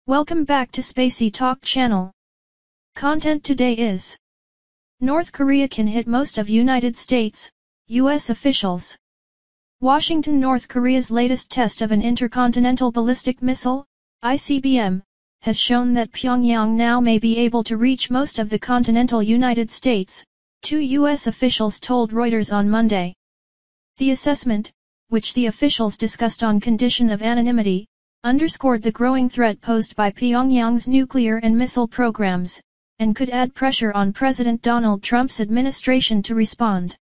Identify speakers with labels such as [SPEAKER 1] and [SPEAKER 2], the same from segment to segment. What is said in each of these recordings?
[SPEAKER 1] Welcome back to Spacey Talk channel. Content today is: North Korea can hit most of United States, U.S. officials. Washington. North Korea's latest test of an intercontinental ballistic missile, ICBM, has shown that Pyongyang now may be able to reach most of the continental United States, two U.S. officials told Reuters on Monday. The assessment, which the officials discussed on condition of anonymity, underscored the growing threat posed by Pyongyang's nuclear and missile programs, and could add pressure on President Donald Trump's administration to respond.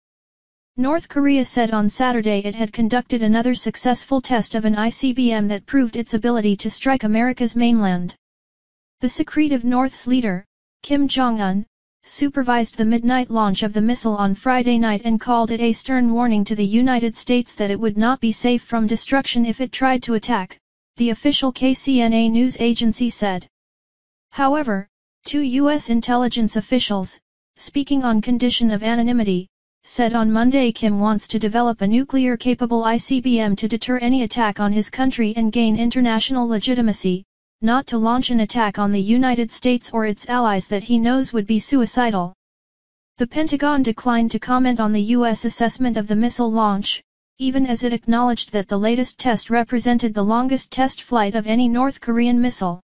[SPEAKER 1] North Korea said on Saturday it had conducted another successful test of an ICBM that proved its ability to strike America's mainland. The secretive North's leader, Kim Jong-un, supervised the midnight launch of the missile on Friday night and called it a stern warning to the United States that it would not be safe from destruction if it tried to attack, the official KCNA news agency said. However, two U.S. intelligence officials, speaking on condition of anonymity, said on Monday Kim wants to develop a nuclear-capable ICBM to deter any attack on his country and gain international legitimacy, not to launch an attack on the United States or its allies that he knows would be suicidal. The Pentagon declined to comment on the U.S. assessment of the missile launch, even as it acknowledged that the latest test represented the longest test flight of any North Korean missile.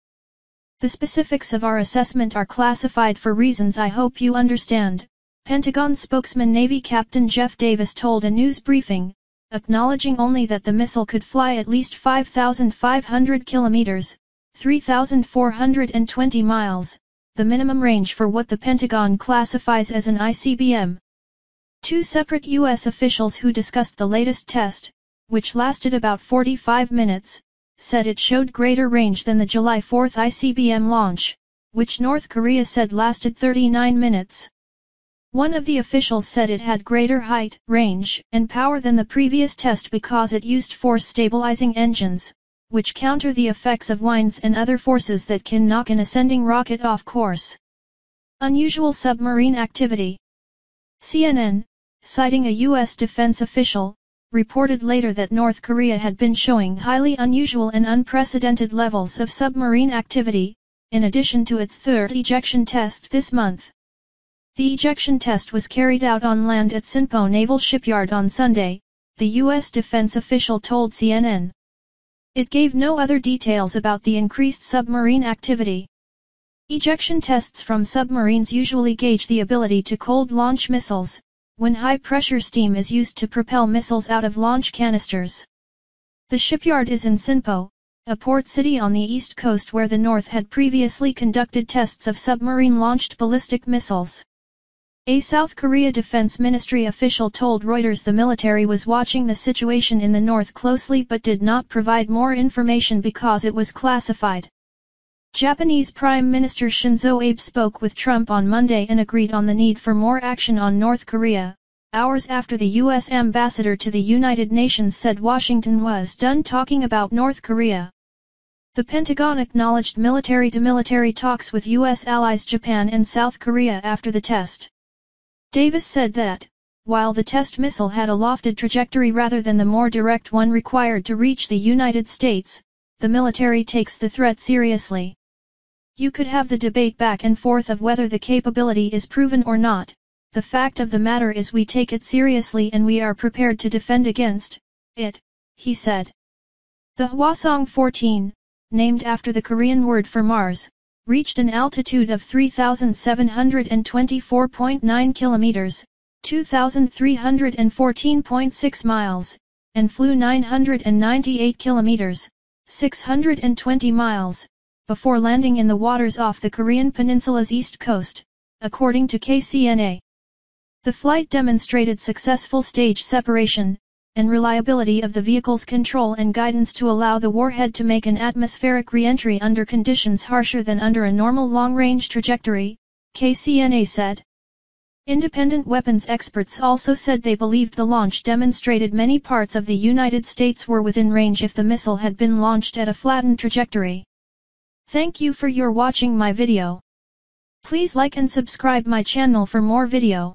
[SPEAKER 1] The specifics of our assessment are classified for reasons I hope you understand, Pentagon spokesman Navy Captain Jeff Davis told a news briefing, acknowledging only that the missile could fly at least 5,500 kilometers, 3,420 miles, the minimum range for what the Pentagon classifies as an ICBM. Two separate U.S. officials who discussed the latest test, which lasted about 45 minutes, said it showed greater range than the July 4 ICBM launch, which North Korea said lasted 39 minutes. One of the officials said it had greater height, range, and power than the previous test because it used force-stabilizing engines, which counter the effects of winds and other forces that can knock an ascending rocket off course. Unusual submarine activity. CNN, citing a U.S. defense official, reported later that North Korea had been showing highly unusual and unprecedented levels of submarine activity, in addition to its third ejection test this month. The ejection test was carried out on land at Sinpo Naval Shipyard on Sunday, the U.S. defense official told CNN. It gave no other details about the increased submarine activity. Ejection tests from submarines usually gauge the ability to cold launch missiles, when high-pressure steam is used to propel missiles out of launch canisters. The shipyard is in Sinpo, a port city on the east coast where the North had previously conducted tests of submarine-launched ballistic missiles. A South Korea Defense Ministry official told Reuters the military was watching the situation in the North closely but did not provide more information because it was classified. Japanese Prime Minister Shinzo Abe spoke with Trump on Monday and agreed on the need for more action on North Korea, hours after the U.S. ambassador to the United Nations said Washington was done talking about North Korea. The Pentagon acknowledged military-to-military talks with U.S. allies Japan and South Korea after the test. Davis said that, while the test missile had a lofted trajectory rather than the more direct one required to reach the United States, the military takes the threat seriously. You could have the debate back and forth of whether the capability is proven or not. The fact of the matter is we take it seriously and we are prepared to defend against it, he said. The Hwasong-14, named after the Korean word for Mars, reached an altitude of 3,724.9 kilometers, 2,314.6 miles, and flew 998 kilometers, 620 miles, before landing in the waters off the Korean peninsula's east coast, according to KCNA. The flight demonstrated successful stage separation, and reliability of the vehicle's control and guidance to allow the warhead to make an atmospheric re-entry under conditions harsher than under a normal long-range trajectory, KCNA said. Independent weapons experts also said they believed the launch demonstrated many parts of the United States were within range if the missile had been launched at a flattened trajectory. Thank you for your watching my video. Please like and subscribe my channel for more video.